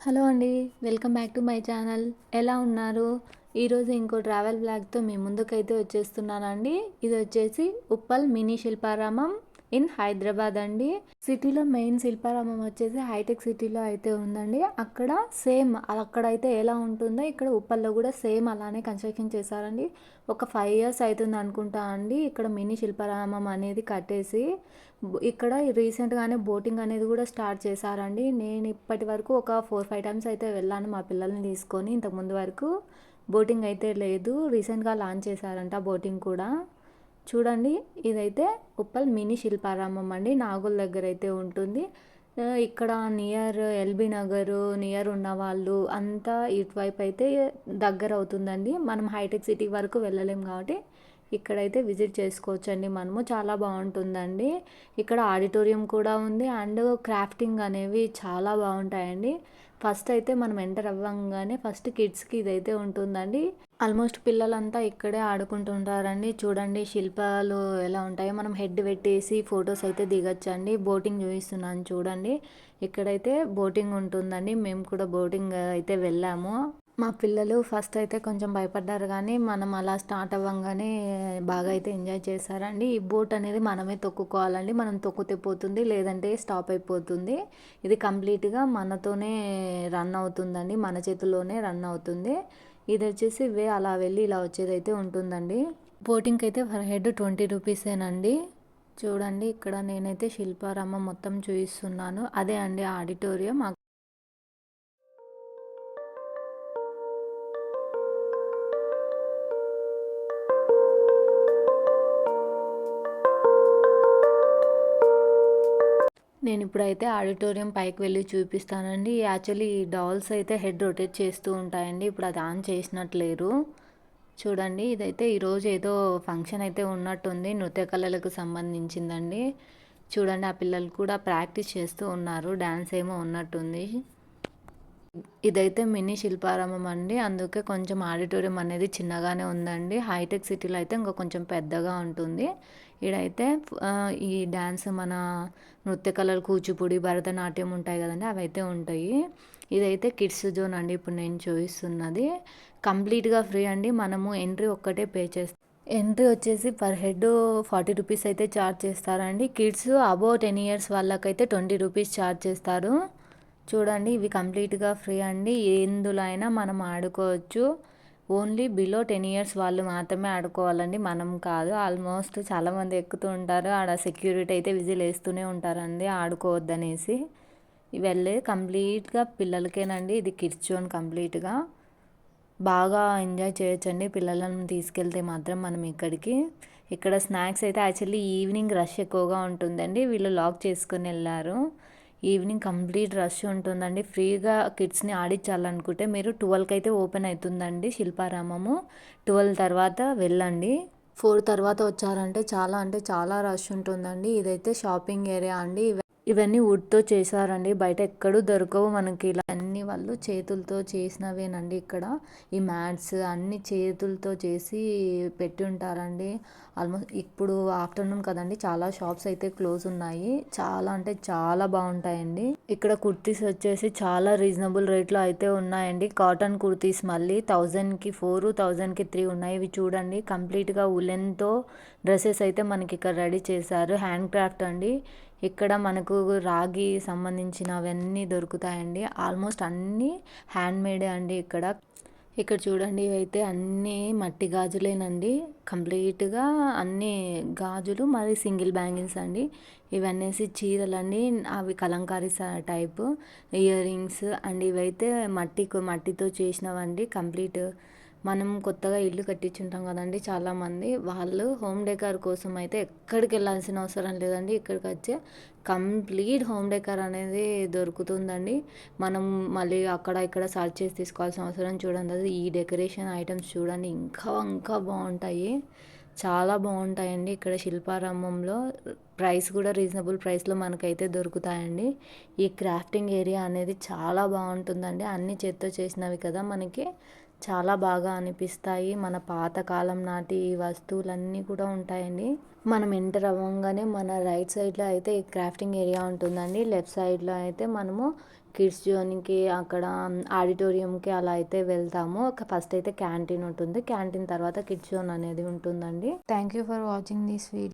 Hello అండి. Welcome back to my channel. ఎలా ఉన్నారు? ఈరోజు ఇంకో ట్రావెల్ బ్లాగ్‌తో మీ ముందుకైతే వచ్చేస్తున్నానండి. ఇది వచ్చేసి ఉప్పల్ మినీ శిల్పారామం ఇన్ హైదరాబాద్ అండి. సిటీలో మెయిన్ శిల్పారామం వచ్చేసి హైటెక్ సిటీలో అయితే ఉందండి. అక్కడ సేమ్ అక్కడైతే ఎలా ఉంటుందో ఇక్కడ ఉప్పల్లో కూడా సేమ్ అలానే కన్స్ట్రక్షన్ చేశారండి. ఒక 5 ఇయర్స్ అవుతుంది అనుకుంటా అండి ఇక్కడ మినీ శిల్పారామం అనేది కట్టేసి. ఇక్కడ రీసెంట్గానే బోటింగ్ అనేది కూడా స్టార్ట్ చేశారండి. నేను ఇప్పటి వరకు ఒక 4-5 టైమ్స్ అయితే వెళ్ళాను మా పిల్లల్ని తీసుకొని. ఇంతకుముందు వరకు బోటింగ్ అయితే లేదు. రీసెంట్గా లాంచ్ చేశారంట బోటింగ్ కూడా. చూడండి, ఇదైతే ఉప్పల్ మినీ శిల్పారామం అండి. నాగోల్ దగ్గర అయితే ఉంటుంది. ఇక్కడ నియర్ ఎల్బీ నగర్ నియర్ ఉన్న వాళ్ళు అంతా ఇటువైపు అయితే దగ్గర అవుతుందండి. మనం హైటెక్ సిటీ వరకు వెళ్ళలేం కాబట్టి ఇక్కడైతే విజిట్ చేసుకోవచ్చండి మనము. చాలా బాగుంటుందండి. ఇక్కడ ఆడిటోరియం కూడా ఉంది అండ్ క్రాఫ్టింగ్ అనేవి చాలా బాగుంటాయండి. ఫస్ట్ అయితే మనం ఎంటర్ అవ్వంగానే ఫస్ట్ కిడ్స్కి ఇదైతే ఉంటుందండి. ఆల్మోస్ట్ పిల్లలంతా ఇక్కడే ఆడుకుంటుంటారండి. చూడండి శిల్పాలు ఎలా ఉంటాయో. మనం హెడ్ పెట్టేసి ఫొటోస్ అయితే దిగొచ్చండి. బోటింగ్ చూపిస్తున్నాను చూడండి. ఇక్కడైతే బోటింగ్ ఉంటుందండి. మేము కూడా బోటింగ్ అయితే వెళ్ళాము. మా పిల్లలు ఫస్ట్ అయితే కొంచెం భయపడ్డారు కానీ మనం అలా స్టార్ట్ అవ్వంగానే బాగా అయితే ఎంజాయ్ చేశారండి. ఈ బోట్ అనేది మనమే తొక్కుకోవాలండి. మనం తొక్కితే పోతుంది, లేదంటే స్టాప్ అయిపోతుంది. ఇది కంప్లీట్గా మనతోనే రన్ అవుతుందండి, మన చేతుల్లోనే రన్ అవుతుంది. ఇది వచ్చేసి అలా వెళ్ళి ఇలా వచ్చేది అయితే ఉంటుందండి. బోటింగ్కి అయితే పర్ హెడ్ 20 రూపీసేనండి. చూడండి, ఇక్కడ నేనైతే శిల్పారామం మొత్తం చూపిస్తున్నాను. అదే అండి ఆడిటోరియం. నేను ఇప్పుడైతే ఆడిటోరియం పైకి వెళ్ళి చూపిస్తానండి. యాక్చువల్లీ ఈ డాల్స్ అయితే హెడ్ రొటేట్ చేస్తూ ఉంటాయండి. ఇప్పుడు అది ఆన్ చేసినట్లేరు. చూడండి, ఇదైతే ఈరోజు ఏదో ఫంక్షన్ అయితే ఉన్నట్టుంది, నృత్య కళలకు సంబంధించిందండి. చూడండి, ఆ పిల్లలు కూడా ప్రాక్టీస్ చేస్తూ ఉన్నారు. డ్యాన్స్ ఏమో ఉన్నట్టుంది. ఇదైతే మినీ శిల్పారామం అండి. అందుకే కొంచెం ఆడిటోరియం అనేది చిన్నగానే ఉందండి. హైటెక్ సిటీలో అయితే ఇంకా కొంచెం పెద్దగా ఉంటుంది. ఈడైతే ఈ డ్యాన్స్ మన నృత్య కళలు కూచిపూడి, భరతనాట్యం ఉంటాయి కదండి, అవి అయితే ఉంటాయి. ఇదైతే కిడ్స్ జోన్ అండి. ఇప్పుడు నేను చూపిస్తున్నది కంప్లీట్గా ఫ్రీ అండి. మనము ఎంట్రీ ఒక్కటే పే చేస్తాం. ఎంట్రీ వచ్చేసి పర్ హెడ్ 40 రూపీస్ అయితే ఛార్జ్ చేస్తారండి. కిడ్స్ అబోవ్ 10 ఇయర్స్ వాళ్ళకైతే 20 రూపీస్ ఛార్జ్ చేస్తారు. చూడండి, ఇవి కంప్లీట్గా ఫ్రీ అండి. ఎందులో అయినా మనం ఆడుకోవచ్చు. ఓన్లీ బిలో 10 ఇయర్స్ వాళ్ళు మాత్రమే ఆడుకోవాలండి, మనం కాదు. ఆల్మోస్ట్ చాలామంది ఎక్కుతూ ఉంటారు. ఆడ సెక్యూరిటీ అయితే విజిల్ వేస్తూనే ఉంటారండి ఆడుకోవద్దనేసి. వెళ్ళే కంప్లీట్గా పిల్లలకేనండి. ఇది కిడ్స్ జోన్ కంప్లీట్గా. బాగా ఎంజాయ్ చేయొచ్చండి పిల్లలను తీసుకెళ్తే మాత్రం మనం ఇక్కడికి. ఇక్కడ స్నాక్స్ అయితే యాక్చువల్లీ ఈవినింగ్ రష్ ఎక్కువగా ఉంటుందండి. వీళ్ళు లాక్ చేసుకుని వెళ్ళారు. ఈవినింగ్ కంప్లీట్ రష్ ఉంటుందండి. ఫ్రీగా కిడ్స్ని ఆడించాలనుకుంటే మీరు 12కి అయితే ఓపెన్ అవుతుందండి శిల్పారామము. 12 తర్వాత వెళ్ళండి. 4 తర్వాత వచ్చారంటే చాలా అంటే చాలా రష్ ఉంటుందండి. ఇదైతే షాపింగ్ ఏరియా అండి. ఇవన్నీ వుడ్తో చేశారండి. బయట ఎక్కడూ దొరకవు మనకి. ఇలా అన్ని వాళ్ళు చేతులతో చేసినవేనండి. ఇక్కడ ఈ మ్యాట్స్ అన్ని చేతులతో చేసి పెట్టి ఉంటారండి. ఆల్మోస్ట్ ఇప్పుడు ఆఫ్టర్నూన్ కదండి, చాలా షాప్స్ అయితే క్లోజ్ ఉన్నాయి. చాలా అంటే చాలా బాగుంటాయండి. ఇక్కడ కుర్తీస్ వచ్చేసి చాలా రీజనబుల్ రేట్లో అయితే ఉన్నాయండి. కాటన్ కుర్తీస్ మళ్ళీ 1000కి 4, 1000కి 3 ఉన్నాయి. ఇవి చూడండి, కంప్లీట్గా ఉలెన్తో డ్రెస్సెస్ అయితే మనకి ఇక్కడ రెడీ చేశారు. హ్యాండ్ క్రాఫ్ట్ అండి. ఇక్కడ మనకు రాగి సంబంధించినవన్నీ దొరుకుతాయండి. ఆల్మోస్ట్ అన్నీ హ్యాండ్ మేడే అండి ఇక్కడ. ఇక్కడ చూడండి, ఇవైతే అన్నీ మట్టి గాజులేనండి. కంప్లీట్గా అన్ని గాజులు మరి సింగిల్ బ్యాంగిల్స్ అండి. ఇవన్నీ చీరలండి. అవి Kalamkari type ear rings and ఇవైతే మట్టితో చేసినవండి. కంప్లీట్ మనం కొత్తగా ఇల్లు కట్టించుంటాం కదండి చాలామంది, వాళ్ళు హోమ్ డెకార్ కోసం అయితే ఎక్కడికి వెళ్ళాల్సిన అవసరం లేదండి. ఇక్కడికి వచ్చే కంప్లీట్ హోమ్ డెకార్ అనేది దొరుకుతుందండి. మనం మళ్ళీ అక్కడ ఇక్కడ సర్చ్ చేసి తీసుకోవాల్సిన అవసరం చూడండి. అది ఈ డెకరేషన్ ఐటమ్స్ చూడండి, ఇంకా ఇంకా బాగుంటాయి. చాలా బాగుంటాయండి ఇక్కడ శిల్పారామంలో. ప్రైస్ కూడా రీజనబుల్ ప్రైస్లో మనకైతే దొరుకుతాయండి. ఈ క్రాఫ్టింగ్ ఏరియా అనేది చాలా బాగుంటుందండి. అన్ని చేత్తో చేసినవి కదా, మనకి చాలా బాగా అనిపిస్తాయి. మన పాతకాలం నాటి వస్తువులన్నీ కూడా ఉంటాయండి. మనం ఎంటర్ అవ్వగానే మన రైట్ సైడ్లో అయితే ఈ క్రాఫ్టింగ్ ఏరియా ఉంటుందండి. లెఫ్ట్ సైడ్లో అయితే మనము కిడ్స్ జోన్‌కి అక్కడ ఆడిటోరియంకి అలా అయితే వెళ్తాము. ఫస్ట్ అయితే క్యాంటీన్ ఉంటుంది. క్యాంటీన్ తర్వాత కిడ్స్ జోన్ అనేది ఉంటుందండి. Thank you for watching this video.